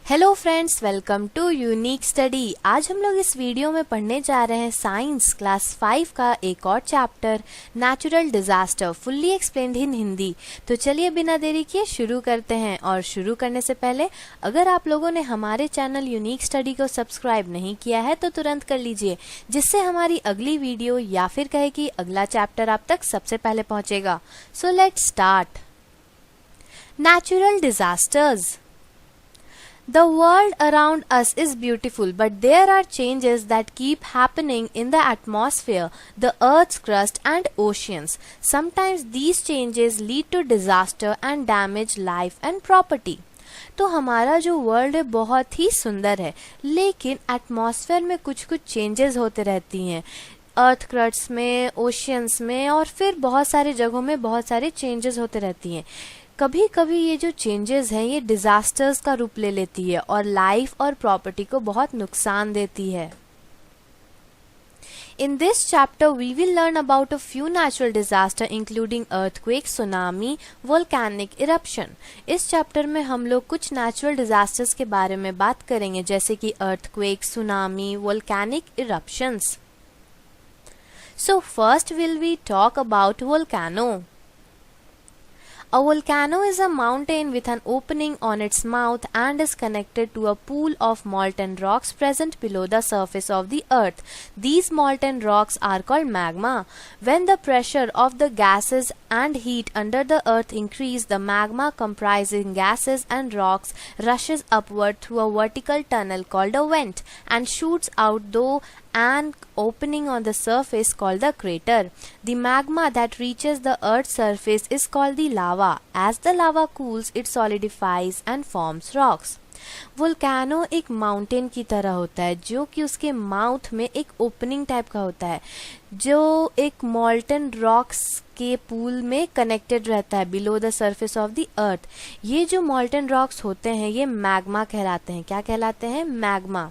Hello friends, welcome to unique study. आज हम लोग इस वीडियो में पढ़ने जा रहे हैं साइंस क्लास 5 का एक और chapter natural disaster fully explained इन हिंदी। तो चलिए बिना देरी किए शुरू करते हैं। और शुरू करने से पहले अगर आप लोगों ने हमारे चैनल यूनिक स्टडी को सब्सक्राइब नहीं किया है तो तुरंत कर लीजिए, जिससे हमारी अगली वीडियो या फिर कहे कि अगला चैप्टर आप तक सबसे पहले पहुंचेगा। So let's start. Natural disasters. The world around us is beautiful, but there are changes that keep happening in the atmosphere, the Earth's crust and oceans. Sometimes these changes lead to disaster and damage life and property. तो हमारा जो world है बहुत ही सुंदर है, लेकिन atmosphere में कुछ कुछ चेंजेस होते रहती हैं। अर्थ क्रस्ट में, ओशियंस में और फिर बहुत सारे जगहों में बहुत सारे चेंजेस होते रहती हैं। कभी कभी ये जो चेंजेस हैं ये डिजास्टर्स का रूप ले लेती है और लाइफ और प्रॉपर्टी को बहुत नुकसान देती है। In this chapter, we will learn about a few natural disasters including earthquake, tsunami, volcanic eruption. इस चैप्टर में हम लोग कुछ नेचुरल डिजास्टर्स के बारे में बात करेंगे, जैसे कि earthquake, tsunami, volcanic eruptions. So first will we talk about volcano. A volcano is a mountain with an opening on its mouth and is connected to a pool of molten rocks present below the surface of the earth. These molten rocks are called magma. When the pressure of the gases and heat under the earth increase, the magma comprising gases and rocks rushes upward through a vertical tunnel called a vent and shoots out through an opening on the surface called the crater. The magma that reaches the earth's surface is called the lava. As the lava cools, it solidifies and forms rocks. Volcano एक mountain की तरह होता है, जो कि उसके mouth में एक ओपनिंग टाइप का होता है, जो एक मॉल्टन रॉक्स के पूल में कनेक्टेड रहता है below the surface of the earth. ये जो मॉल्टन रॉक्स होते हैं ये मैग्मा कहलाते हैं। क्या कहलाते हैं? मैग्मा।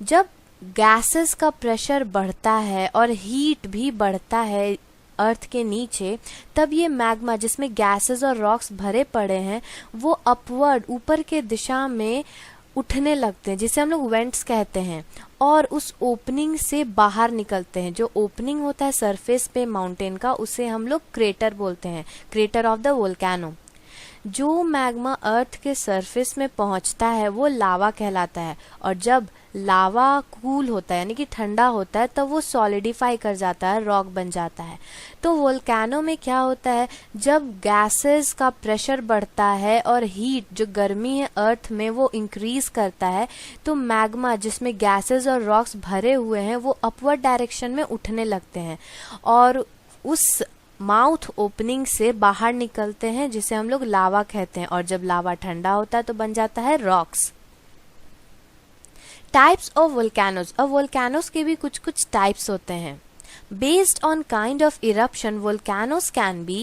जब गैसेस का प्रेशर बढ़ता है और हीट भी बढ़ता है अर्थ के नीचे, तब ये मैग्मा जिसमें गैसेस और रॉक्स भरे पड़े हैं वो अपवर्ड ऊपर के दिशा में उठने लगते हैं, जिसे हम लोग वेंट्स कहते हैं, और उस ओपनिंग से बाहर निकलते हैं। जो ओपनिंग होता है सरफेस पे माउंटेन का, उसे हम लोग क्रेटर बोलते हैं, क्रेटर ऑफ द वोल्केनो। जो मैग्मा अर्थ के सरफेस में पहुंचता है वो लावा कहलाता है, और जब लावा कूल होता है यानी कि ठंडा होता है तब वो सॉलिडिफाई कर जाता है, रॉक बन जाता है। तो वोल्केनो में क्या होता है, जब गैसेस का प्रेशर बढ़ता है और हीट जो गर्मी है अर्थ में वो इंक्रीज करता है, तो मैग्मा जिसमें गैसेस और रॉक्स भरे हुए हैं वो अपवर्ड डायरेक्शन में उठने लगते हैं और उस माउथ ओपनिंग से बाहर निकलते हैं, जिसे हम लोग लावा कहते हैं। और जब लावा ठंडा होता है तो बन जाता है रॉक्स। Types of volcanoes. अब वोल्केनोज के भी कुछ कुछ टाइप्स होते हैं। Based on kind of eruption, volcanoes can be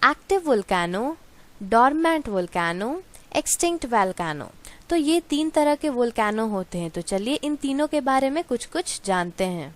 active volcano, dormant volcano, extinct volcano. तो ये तीन तरह के वोल्केनो होते हैं। तो चलिए इन तीनों के बारे में कुछ कुछ जानते हैं।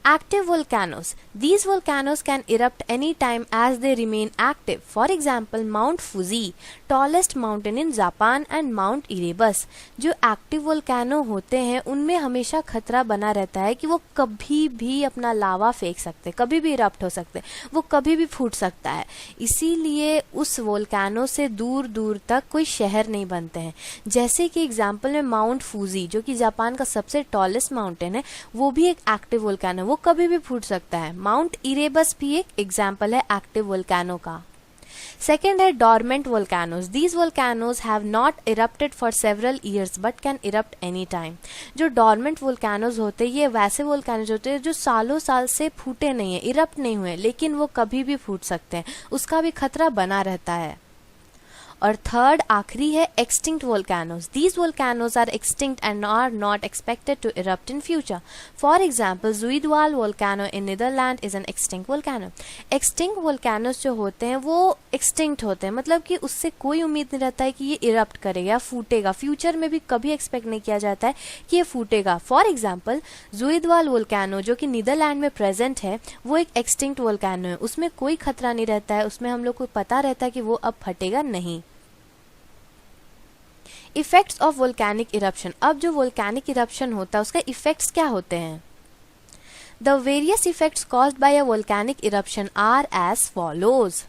Active volcanoes. These volcanoes can erupt any time as they remain active. For example, Mount Fuji, tallest mountain in Japan, and Mount Erebus. जो एक्टिव वोल्केनो होते हैं उनमें हमेशा खतरा बना रहता है कि वो कभी भी अपना लावा फेंक सकते, कभी भी इरप्ट हो सकते, वो कभी भी फूट सकता है। इसीलिए उस वोल्केनो से दूर दूर तक कोई शहर नहीं बनते हैं। जैसे कि एग्जाम्पल में माउंट फूजी, जो कि जापान का सबसे टॉलेस्ट माउंटेन है, वो भी एक एक्टिव वोल्केनो, वो कभी भी फूट सकता है। माउंट इरेबस भी एक एग्जाम्पल है एक्टिव वोल्केनो का। सेकेंड है dormant volcanoes. These volcanoes have not erupted for several years but can erupt any time. जो डॉर्मेंट वोल्केनोज होते हैं ये वैसे वोल्केनोज होते हैं जो सालों साल से फूटे नहीं है, इरप्ट नहीं हुए, लेकिन वो कभी भी फूट सकते हैं, उसका भी खतरा बना रहता है। और थर्ड आखिरी है extinct volcanoes. These volcanoes are extinct and are not expected to erupt in future. For example, Zuidwal volcano in Netherland is an extinct volcano. Extinct volcanoes जो होते हैं वो एक्सटिंक्ट होते हैं, मतलब कि उससे कोई उम्मीद नहीं रहता है कि ये इरप्ट करेगा या फूटेगा, फ्यूचर में भी कभी एक्सपेक्ट नहीं किया जाता है कि ये फूटेगा। फॉर एग्जाम्पल, जुइडवाल वोल्केनो जो कि नीदरलैंड में प्रेजेंट है वो एक एक्सटिंक्ट वोल्केनो है, उसमें कोई खतरा नहीं रहता है, उसमें हम लोग को पता रहता है कि वो अब फटेगा नहीं। Effects of volcanic eruption. अब जो वोल्केनिक इरप्शन होता है उसका इफेक्ट्स क्या होते हैं? The various effects caused by a volcanic eruption are as follows.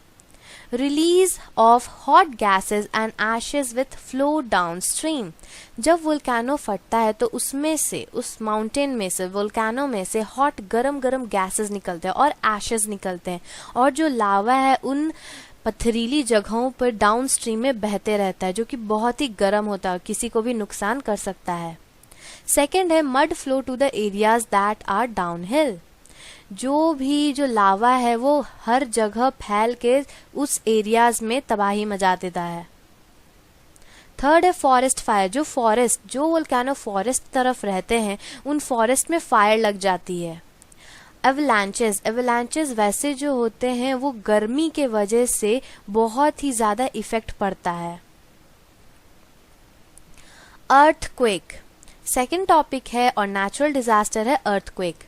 Release of hot gases and ashes with flow downstream. जब वोल्केनो फटता है तो उसमें से, उस माउंटेन में से, वोल्केनो में से हॉट गरम गरम गैसेज निकलते हैं और एशेज निकलते हैं, और जो लावा है उन पथरीली जगहों पर डाउन स्ट्रीम में बहते रहता है, जो कि बहुत ही गर्म होता है, किसी को भी नुकसान कर सकता है। सेकेंड है mud flow to the areas that are down hill. जो लावा है वो हर जगह फैल के उस एरियाज में तबाही मचा देता है। थर्ड है फॉरेस्ट फायर। जो वोल्केनो फॉरेस्ट तरफ रहते हैं उन फॉरेस्ट में फायर लग जाती है। एवलांचेस वैसे जो होते हैं वो गर्मी के वजह से बहुत ही ज्यादा इफेक्ट पड़ता है। अर्थक्वेक सेकेंड टॉपिक है और नेचुरल डिजास्टर है earthquake.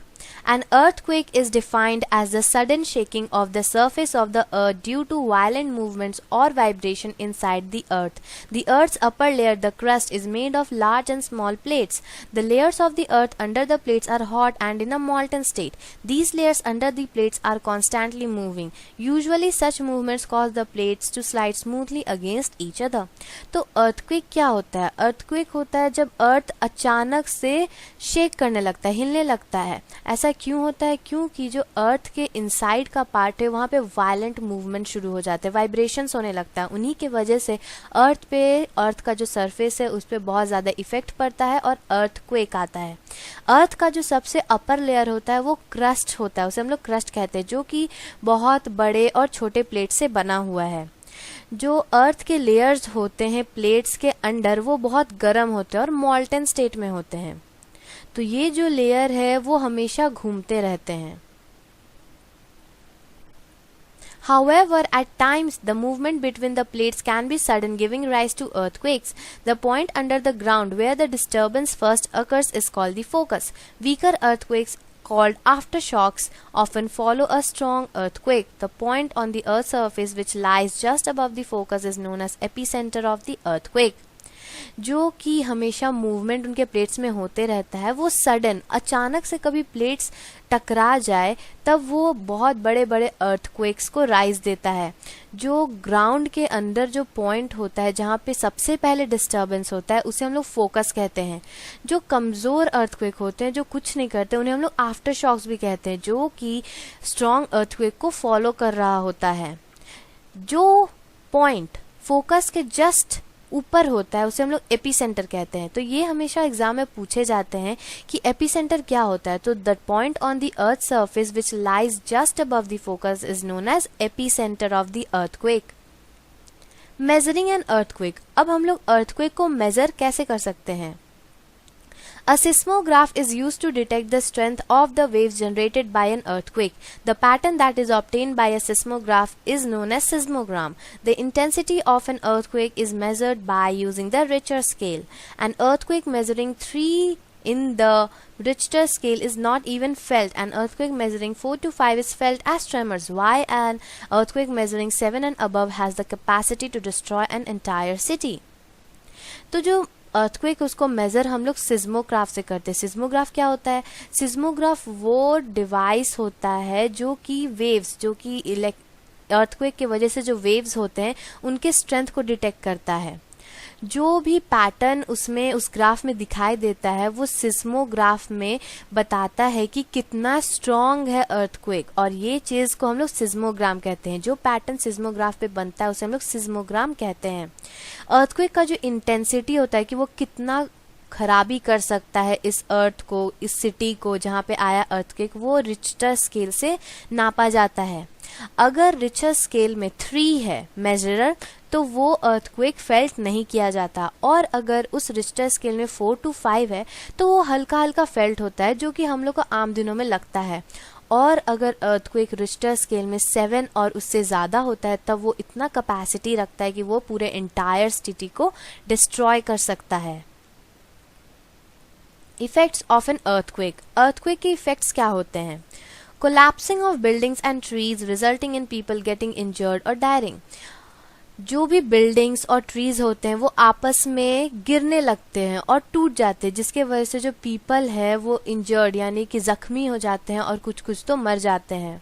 An earthquake is defined as the sudden shaking of the surface of the earth due to violent movements or vibration inside the earth. The earth's upper layer, the crust, is made of large and small plates. The layers of the earth under the plates are hot and in a molten state. These layers under the plates are constantly moving. Usually such movements cause the plates to slide smoothly against each other. तो earthquake क्या होता है? earthquake होता है जब अर्थ अचानक से shake करने लगता है, हिलने लगता है। ऐसा क्यों होता है? क्योंकि जो अर्थ के इनसाइड का पार्ट है वहां पे वायलेंट मूवमेंट शुरू हो जाते हैं, वाइब्रेशंस होने लगता है। उन्हीं के वजह से अर्थ का जो सरफेस है उस पर बहुत ज्यादा इफेक्ट पड़ता है और अर्थक्वेक आता है। अर्थ का जो सबसे अपर लेयर होता है वो क्रस्ट होता है, उसे हम लोग क्रस्ट कहते हैं, जो कि बहुत बड़े और छोटे प्लेट से बना हुआ है। जो अर्थ के लेयर्स होते हैं प्लेट्स के अंडर वो बहुत गर्म होते हैं और मॉल्टन स्टेट में होते हैं। तो ये जो लेयर है वो हमेशा घूमते रहते हैं। However, at times the movement between the plates can be sudden, giving rise to earthquakes. The point under the ground where the disturbance first occurs is called the focus. Weaker earthquakes, called aftershocks, often follow a strong earthquake. The point on the earth's surface which lies just above the focus is known as epicenter of the earthquake. जो कि हमेशा movement उनके plates में होते रहता है, वो sudden, अचानक से कभी प्लेट्स टकरा जाए तब वो बहुत बड़े बड़े अर्थक्वेक्स को राइज देता है। जो ग्राउंड के अंदर जो पॉइंट होता है जहाँ पे सबसे पहले डिस्टर्बेंस होता है उसे हम लोग फोकस कहते हैं। जो कमजोर अर्थक्वेक होते हैं, जो कुछ नहीं करते, उन्हें हम लोग आफ्टर शॉक्स भी कहते हैं, जो कि स्ट्रॉन्ग अर्थक्वेक को फॉलो कर रहा होता है। जो पॉइंट फोकस के जस्ट ऊपर होता है उसे हम लोग एपीसेंटर कहते हैं। तो ये हमेशा एग्जाम में पूछे जाते हैं कि एपीसेंटर क्या होता है। तो the point on the earth surface which lies just above the focus is known as epicentre of the earthquake. Measuring an earthquake. अब हम लोग अर्थक्वेक को मेजर कैसे कर सकते हैं? A seismograph is used to detect the strength of the waves generated by an earthquake. The pattern that is obtained by a seismograph is known as seismogram. The intensity of an earthquake is measured by using the Richter scale. An earthquake measuring 3 in the Richter scale is not even felt. An earthquake measuring 4 to 5 is felt as tremors, while an earthquake measuring 7 and above has the capacity to destroy an entire city. तो जो earthquake उसको major हम लोग seismograph से करते हैं। Seismograph क्या होता है? सिस्मोग्राफ वो डिवाइस होता है जो कि वेव्स, जो कि अर्थक्वेक की वजह से जो वेव्स होते हैं उनके स्ट्रेंथ को डिटेक्ट करता है। जो भी पैटर्न उसमें उस ग्राफ में दिखाई देता है वो सिस्मोग्राफ में बताता है कि कितना स्ट्रॉन्ग है अर्थक्वेक, और ये चीज को हम लोग सिस्मोग्राम कहते हैं। जो पैटर्न सिस्मोग्राफ पे बनता है उसे हम लोग सिस्मोग्राम कहते हैं। अर्थक्वेक का जो इंटेंसिटी होता है कि वो कितना खराबी कर सकता है इस अर्थ को, इस सिटी को जहाँ पे आया अर्थक्वेक, वो रिक्टर स्केल से नापा जाता है। अगर रिक्टर स्केल में 3 है मेजरर तो वो अर्थक्वेक फेल्ट नहीं किया जाता, और अगर उस रिक्टर स्केल में 4 to 5 है तो वो हल्का हल्का फेल्ट होता है, जो कि हम लोग को आम दिनों में लगता है। और अगर अर्थक्वेक रिक्टर स्केल में 7 और उससे ज्यादा होता है तब वो इतना कैपेसिटी रखता है कि वो पूरे एंटायर सिटी को डिस्ट्रॉय कर सकता है। Effects of an earthquake. Earthquake के इफेक्ट्स क्या होते हैं? Collapsing of buildings and trees resulting in people getting injured or dying. जो भी बिल्डिंग्स और ट्रीज होते हैं वो आपस में गिरने लगते हैं और टूट जाते हैं, जिसके वजह से जो पीपल है वो इंजर्ड यानी कि जख्मी हो जाते हैं और कुछ कुछ तो मर जाते हैं।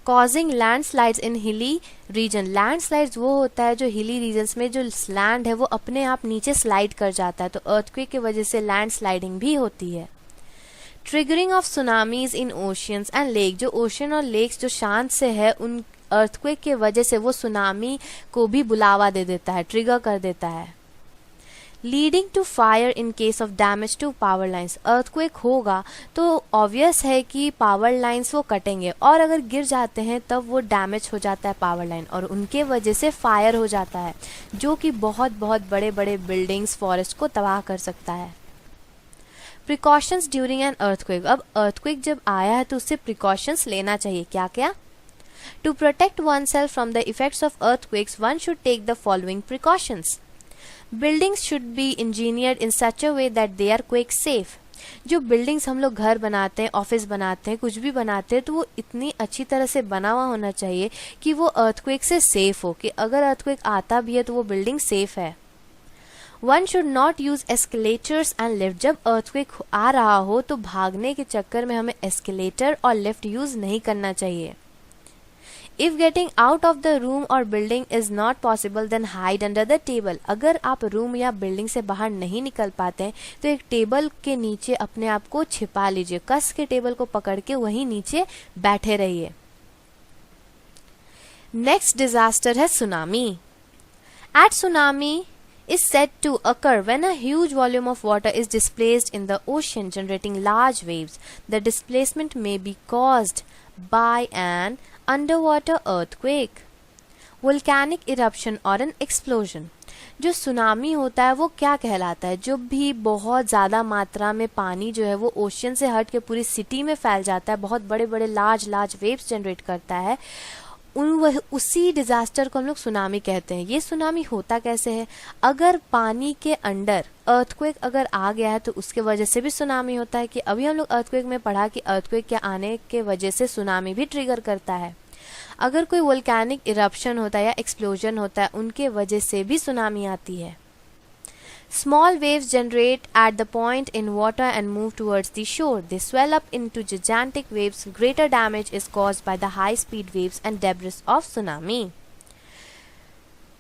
कॉजिंग लैंडस्लाइड्स इन हिली रीजन। लैंडस्लाइड्स वो होता है जो हिली रीजन्स में जो लैंड है वो अपने आप नीचे स्लाइड कर जाता है, तो अर्थक्वेक की वजह से लैंडस्लाइडिंग भी होती है। Triggering of tsunamis in oceans and lake. जो ओशन और लेक्स जो शांत से है उन अर्थक्वेक के वजह से वो सुनामी को भी बुलावा दे देता है, ट्रिगर कर देता है। Leading to fire in case of damage to power lines. Earthquake होगा तो ऑब्वियस है कि पावर लाइन्स वो कटेंगे और अगर गिर जाते हैं तब वो डैमेज हो जाता है पावर लाइन और उनके वजह से फायर हो जाता है, जो कि बहुत बहुत बड़े बड़े बिल्डिंग्स फॉरेस्ट को तबाह कर सकता है। Precautions during an earthquake. अब अर्थक्वेक जब आया है तो उससे प्रिकॉशंस लेना चाहिए। क्या क्या? To protect oneself from the effects of earthquakes, one should take the following precautions. Buildings should be engineered in such a way that they are quake safe. जो बिल्डिंग्स हम लोग घर बनाते हैं, ऑफिस बनाते हैं, कुछ भी बनाते हैं तो वो इतनी अच्छी तरह से बना हुआ होना चाहिए कि वो अर्थक्वेक से सेफ हो, कि अगर अर्थक्वेक आता भी है तो वो बिल्डिंग सेफ है। One should not use escalators and lift. जब अर्थक्वेक आ रहा हो तो भागने के चक्कर में हमें एस्केलेटर और लिफ्ट यूज नहीं करना चाहिए। If getting out of the room or building is not possible, then hide under the table. अगर आप रूम या बिल्डिंग से बाहर नहीं निकल पाते हैं तो एक टेबल के नीचे अपने आप को छिपा लीजिए, कस के टेबल को पकड़ के वहीं नीचे बैठे रहिए। नेक्स्ट डिजास्टर है tsunami. At tsunami is said to occur when a huge volume of water is displaced in the ocean, generating large waves. The displacement may be caused by an underwater earthquake, volcanic eruption or an explosion. जो tsunami होता है वो क्या कहलाता है? जो भी बहुत ज़्यादा मात्रा में पानी जो है वो ओशियन से हट के पूरी सिटी में फैल जाता है, बहुत बड़े बड़े लार्ज वेव्स जनरेट करता है, उसी डिजास्टर को हम लोग सुनामी कहते हैं। ये सुनामी होता कैसे है? अगर पानी के अंडर अर्थक्वेक अगर आ गया है तो उसके वजह से भी सुनामी होता है, कि अभी हम लोग अर्थक्वेक में पढ़ा कि अर्थक्वेक के आने के वजह से सुनामी भी ट्रिगर करता है। अगर कोई वोल्केनिक इरप्शन होता है या एक्सप्लोजन होता है उनके वजह से भी सुनामी आती है। Small waves generate at the point in water and move towards the shore. They swell up into gigantic waves. Greater damage is caused by the high-speed waves and debris of tsunami.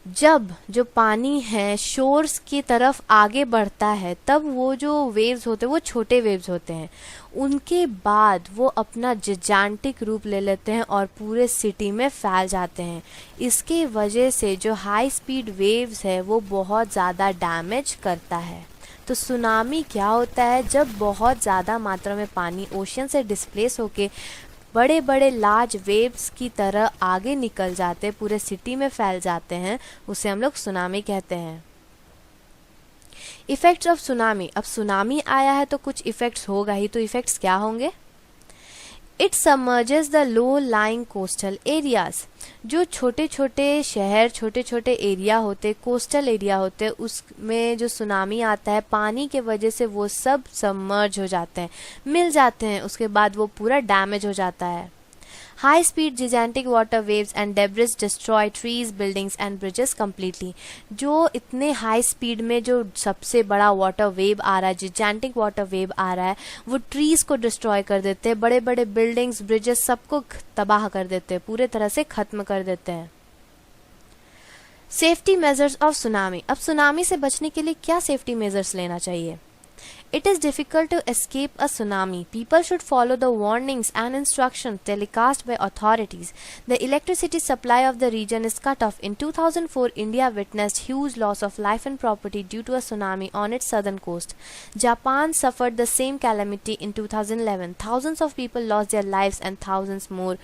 जब जो पानी है shores की तरफ आगे बढ़ता है तब वो जो वेव्स होते हैं वो छोटे वेव्स होते हैं, उनके बाद वो अपना जिजांटिक रूप ले लेते हैं और पूरे सिटी में फैल जाते हैं। इसके वजह से जो हाई स्पीड वेव्स है वो बहुत ज़्यादा डैमेज करता है। तो सुनामी क्या होता है? जब बहुत ज़्यादा मात्रा में पानी ओशन से डिस्प्लेस होके बड़े बड़े लार्ज वेव्स की तरह आगे निकल जाते, पूरे सिटी में फैल जाते हैं, उसे हम लोग सुनामी कहते हैं। Effects of tsunami. अब सुनामी आया है तो कुछ इफेक्ट्स होगा ही, तो इफेक्ट्स क्या होंगे? It submerges the low lying coastal areas. जो छोटे छोटे शहर, छोटे छोटे एरिया होते, कोस्टल एरिया होते, उसमें जो सुनामी आता है पानी के वजह से वो सब सबमर्ज हो जाते हैं, मिल जाते हैं, उसके बाद वो पूरा डैमेज हो जाता है। High speed gigantic water waves and debris destroy trees, buildings and bridges completely. जो इतने हाई स्पीड में जो सबसे बड़ा वाटर वेव आ रहा है, जिजेंटिक वाटर वेव आ रहा है, वो ट्रीज को डिस्ट्रॉय कर देते हैं, बड़े बड़े बिल्डिंग्स, ब्रिजेस सबको तबाह कर देते हैं, पूरे तरह से खत्म कर देते हैं। Safety measures of tsunami. अब सुनामी से बचने के लिए क्या सेफ्टी मेजर्स लेना चाहिए? It is difficult to escape a tsunami. People should follow the warnings and instructions telecast by authorities. The electricity supply of the region is cut off. In 2004, India witnessed huge loss of life and property due to a tsunami on its southern coast. Japan suffered the same calamity in 2011. Thousands of people lost their lives and thousands more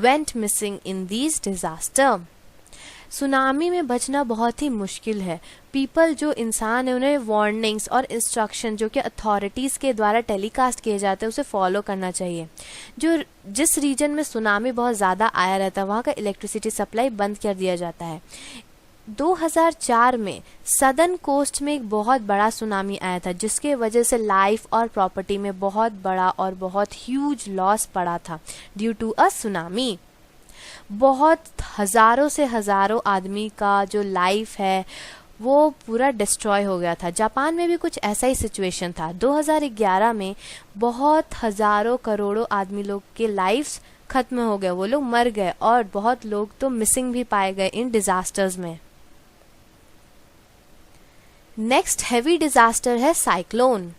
went missing in these disasters. Tsunami में बचना बहुत ही मुश्किल है। People जो इंसान है उन्हें warnings और इंस्ट्रक्शन जो कि अथॉरिटीज़ के द्वारा टेलीकास्ट किए जाते हैं उसे फॉलो करना चाहिए। जिस रीजन में सुनामी बहुत ज़्यादा आया रहता है वहाँ का इलेक्ट्रिसिटी सप्लाई बंद कर दिया जाता है। 2004 में सदर्न कोस्ट में एक बहुत बड़ा सुनामी आया था जिसके वजह से लाइफ और प्रॉपर्टी में बहुत बड़ा और बहुत ह्यूज लॉस पड़ा था ड्यू टू अ सुनामी। बहुत हज़ारों से हज़ारों आदमी का जो लाइफ है वो पूरा डिस्ट्रॉय हो गया था। जापान में भी कुछ ऐसा ही सिचुएशन था। 2011 में बहुत हज़ारों करोड़ों आदमी लोग के लाइफ्स खत्म हो गए, वो लोग मर गए और बहुत लोग तो मिसिंग भी पाए गए इन डिजास्टर्स में। नेक्स्ट हैवी डिजास्टर है cyclone.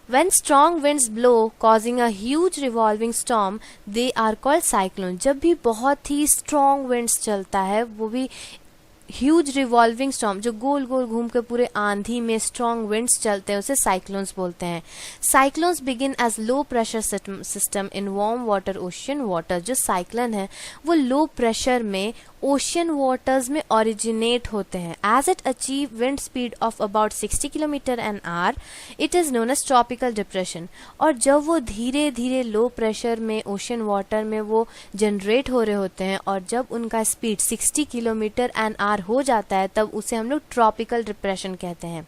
When strong winds blow causing a huge revolving storm, they are called cyclone। जब भी बहुत ही strong winds चलता है, वो भी ह्यूज रिवॉल्विंग स्टॉर्म, जो गोल गोल घूम के पूरे आंधी में स्ट्रॉन्ग विंड्स चलते हैं, उसे साइक्लोन्स बोलते हैं। Cyclones begin as low pressure system in warm water ocean water. जो साइक्लोन है वो लो प्रेशर में ओशियन वाटर्स में ओरिजिनेट होते हैं। As it achieve wind speed of about 60 kilometre an hour, it is known as tropical depression. और जब वो धीरे धीरे लो प्रेशर में ओशियन वाटर में वो जनरेट हो रहे होते हैं और जब उनका स्पीड 60 किलोमीटर एन आवर हो जाता है, तब उसे हम लोग ट्रॉपिकल डिप्रेशन कहते हैं।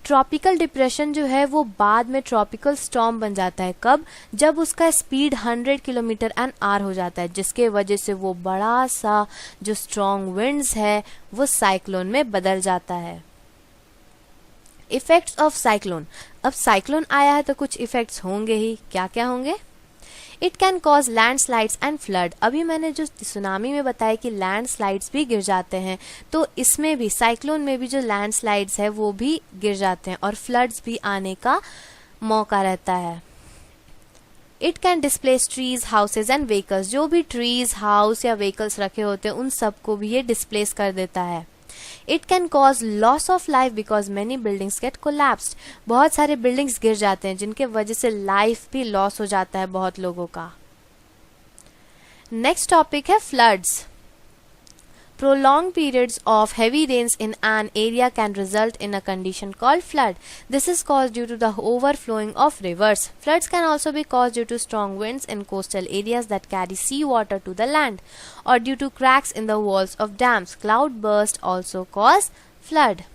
ट्रॉपिकल डिप्रेशन जो है वो बाद में ट्रॉपिकल स्टॉर्म बन जाता है। कब? जब उसका स्पीड 100 किलोमीटर एन आवर हो जाता है, जिसके वजह से वो बड़ा सा जो स्ट्रॉन्ग विंड्स है वो साइक्लोन में बदल जाता है। Effects of cyclone. अब साइक्लोन आया है तो कुछ इफेक्ट्स होंगे ही। क्या क्या होंगे? It can cause landslides and flood. अभी मैंने जो सुनामी में बताया कि लैंडस्लाइड्स भी गिर जाते हैं, तो इसमें भी साइक्लोन में भी जो लैंडस्लाइड्स है वो भी गिर जाते हैं और फ्लड्स भी आने का मौका रहता है। It can displace trees, houses and vehicles. जो भी ट्रीज, हाउस या व्हीकल्स रखे होते हैं उन सबको भी ये डिस्प्लेस कर देता है। It can cause loss of life because many buildings get collapsed. बहुत सारे बिल्डिंग्स गिर जाते हैं जिनके वजह से लाइफ भी लॉस हो जाता है बहुत लोगों का। नेक्स्ट टॉपिक है floods. Prolonged periods of heavy rains in an area can result in a condition called flood. This is caused due to the overflowing of rivers. Floods can also be caused due to strong winds in coastal areas that carry seawater to the land, or due to cracks in the walls of dams. Cloudbursts also cause flood.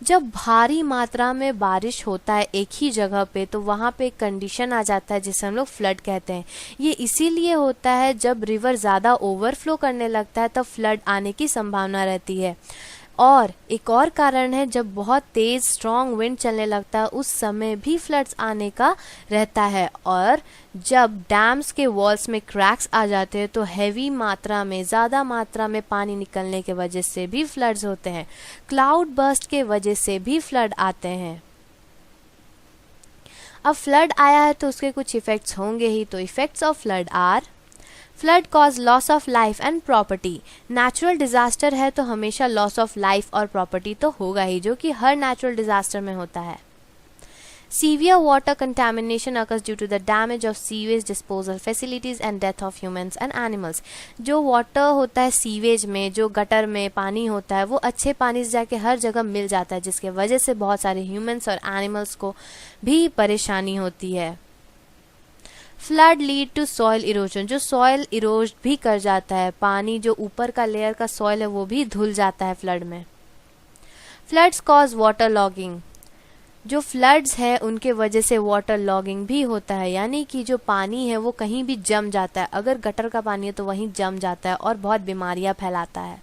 जब भारी मात्रा में बारिश होता है एक ही जगह पे, तो वहाँ पे एक कंडीशन आ जाता है जिसे हम लोग फ्लड कहते हैं। ये इसीलिए होता है जब रिवर ज़्यादा ओवरफ्लो करने लगता है तब फ्लड आने की संभावना रहती है। और एक और कारण है, जब बहुत तेज़ स्ट्रॉन्ग विंड चलने लगता है उस समय भी फ्लड्स आने का रहता है। और जब डैम्स के वॉल्स में क्रैक्स आ जाते हैं तो हैवी मात्रा में, ज़्यादा मात्रा में पानी निकलने के वजह से भी फ्लड्स होते हैं। क्लाउड बर्स्ट के वजह से भी फ्लड आते हैं। अब फ्लड आया है तो उसके कुछ इफ़ेक्ट्स होंगे ही। तो effects of flood are: flood cause loss of life and property. Natural disaster है तो हमेशा लॉस ऑफ लाइफ और प्रॉपर्टी तो होगा ही, जो कि हर नेचुरल डिजास्टर में होता है। Severe water contamination occurs due to the damage of sewage disposal facilities and death of humans and animals. जो वाटर होता है सीवेज में, जो गटर में पानी होता है, वो अच्छे पानी से जाके हर जगह मिल जाता है, जिसके वजह से बहुत सारे ह्यूमंस और एनिमल्स को भी परेशानी होती है। Flood lead to soil erosion. जो सॉइल इरोज भी कर जाता है, पानी जो ऊपर का लेयर का सॉइल है वो भी धुल जाता है फ्लड में। Floods cause water logging. जो फ्लड्स है उनके वजह से वाटर लॉगिंग भी होता है, यानी कि जो पानी है वो कहीं भी जम जाता है। अगर गटर का पानी है तो वहीं जम जाता है और बहुत बीमारियां फैलाता है।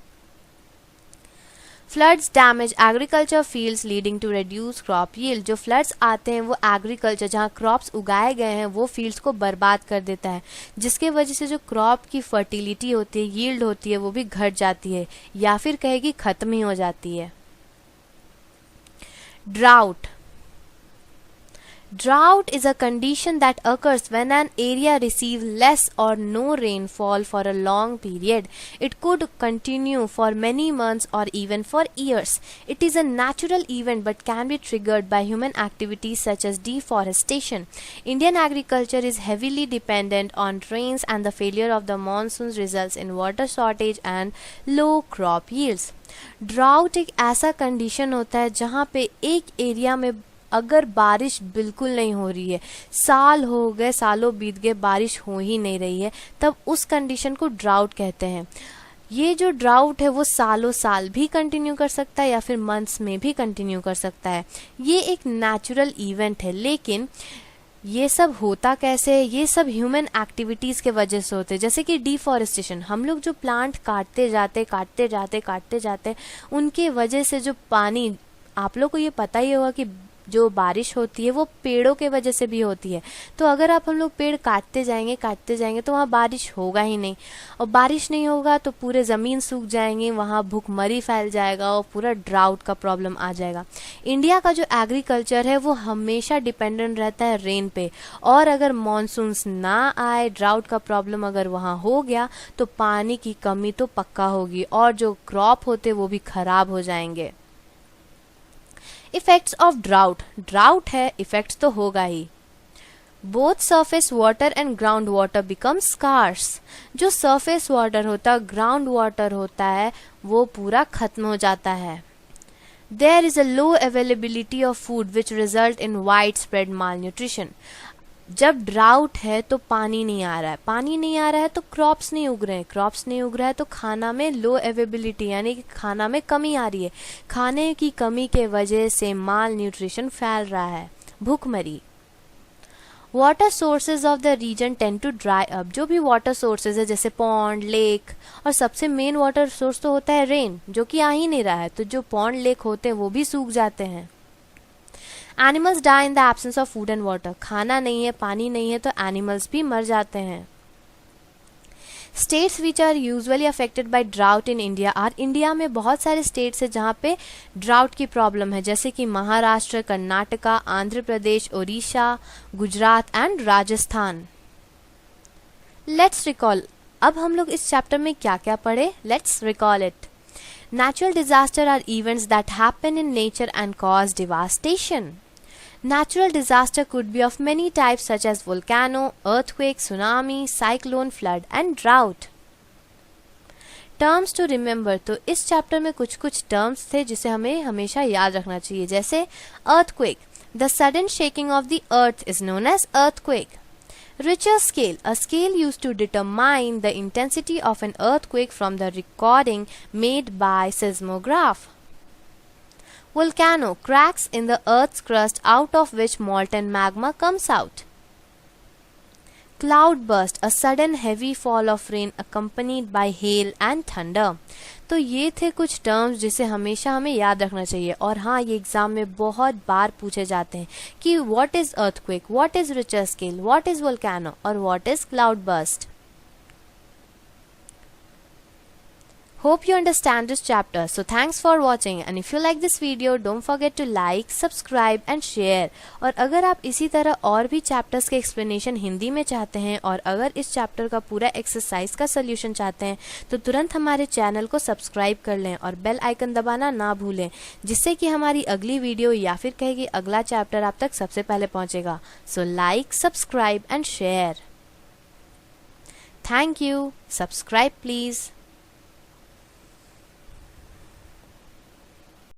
Floods damage agriculture fields leading to reduce crop yield. जो फ्लड्स आते हैं वो एग्रीकल्चर, जहाँ क्रॉप्स उगाए गए हैं, वो फील्ड्स को बर्बाद कर देता है, जिसके वजह से जो क्रॉप की फर्टिलिटी होती है, यील्ड होती है, वो भी घट जाती है या फिर कहेगी खत्म ही हो जाती है। Drought. Drought is a condition that occurs when an area receives less or no rainfall for a long period. It could continue for many months or even for years. It is a natural event but can be triggered by human activities such as deforestation. Indian agriculture is heavily dependent on rains, and the failure of the monsoons results in water shortage and low crop yields. Drought एक ऐसा condition होता है जहाँ पे एक area में अगर बारिश बिल्कुल नहीं हो रही है, साल हो गए, सालों बीत गए, बारिश हो ही नहीं रही है, तब उस कंडीशन को ड्राउट कहते हैं। ये जो ड्राउट है वो सालों साल भी कंटिन्यू कर सकता है या फिर मंथ्स में भी कंटिन्यू कर सकता है। ये एक नेचुरल इवेंट है, लेकिन ये सब होता कैसे है? ये सब ह्यूमन एक्टिविटीज के वजह से होते हैं, जैसे कि डिफॉरेस्टेशन। हम लोग जो प्लांट काटते जाते उनके वजह से जो पानी, आप लोग को ये पता ही होगा कि जो बारिश होती है वो पेड़ों के वजह से भी होती है। तो अगर हम लोग पेड़ काटते जाएंगे तो वहाँ बारिश होगा ही नहीं, और बारिश नहीं होगा तो पूरे ज़मीन सूख जाएंगे, वहाँ भूखमरी फैल जाएगा और पूरा ड्राउट का प्रॉब्लम आ जाएगा। इंडिया का जो एग्रीकल्चर है वो हमेशा डिपेंडेंट रहता है रेन पे, और अगर मानसून्स ना आए, ड्राउट का प्रॉब्लम अगर वहाँ हो गया तो पानी की कमी तो पक्का होगी, और जो क्रॉप होते वो भी खराब हो जाएंगे। इफेक्ट्स ऑफ ड्राउट है, इफेक्ट्स तो होगा ही। Both surface water and ground water become scarce. जो सरफेस वाटर होता है, ग्राउंड वाटर होता है, वो पूरा खत्म हो जाता है। There is a low availability of food which result in wide spread malnutrition. जब ड्राउट है तो पानी नहीं आ रहा है तो क्रॉप्स नहीं उग रहे हैं तो खाना में लो अवेलेबिलिटी यानी कि खाना में कमी आ रही है। खाने की कमी के वजह से माल न्यूट्रिशन फैल रहा है, भूखमरी। Water sources of the region tend to dry up. जो भी वाटर सोर्सेज है जैसे पॉन्ड, लेक, और सबसे मेन वाटर सोर्स तो होता है रेन, जो कि आ ही नहीं रहा है, तो जो पॉन्ड, लेक होते हैं वो भी सूख जाते हैं। Animals die in the absence of food and water. खाना नहीं है, पानी नहीं है तो एनिमल्स भी मर जाते हैं। States which are usually affected by drought in India are. India में बहुत सारे स्टेट्स हैं जहाँ पे ड्राउट की प्रॉब्लम है, जैसे कि Maharashtra, Karnataka, Andhra Pradesh, Odisha, Gujarat and Rajasthan. Let's recall. अब हम लोग इस चैप्टर में क्या क्या पढ़े, let's recall it. Natural disasters are events that happen in nature and cause devastation. Natural disaster could be of many types such as volcano, earthquake, tsunami, cyclone, flood and drought. Terms to remember। तो इस chapter में कुछ कुछ terms थे जिसे हमें हमेशा याद रखना चाहिए, जैसे earthquake, the sudden shaking of the earth is known as earthquake. Richter scale, a scale used to determine the intensity of an earthquake from the recording made by seismograph. Volcano, cracks in the earth's crust out of which molten magma comes out. Cloud burst, a sudden heavy fall of rain accompanied by hail and thunder. तो ये थे कुछ terms जिसे हमेशा हमें याद रखना चाहिए, और हाँ, ये एग्जाम में बहुत बार पूछे जाते हैं कि what is earthquake, what is Richter scale, what is volcano और what is cloud burst. Hope you understand this chapter. So thanks for watching, and if you like this video, don't forget to like, subscribe and share. और अगर आप इसी तरह और भी chapters के explanation Hindi में चाहते हैं, और अगर इस चैप्टर का पूरा एक्सरसाइज का सोल्यूशन चाहते हैं, तो तुरंत हमारे चैनल को सब्सक्राइब कर लें और बेल आइकन दबाना ना भूलें, जिससे कि हमारी अगली वीडियो या फिर कहे कि अगला चैप्टर आप तक सबसे पहले पहुंचेगा। So like, subscribe and share. Thank you. Subscribe please.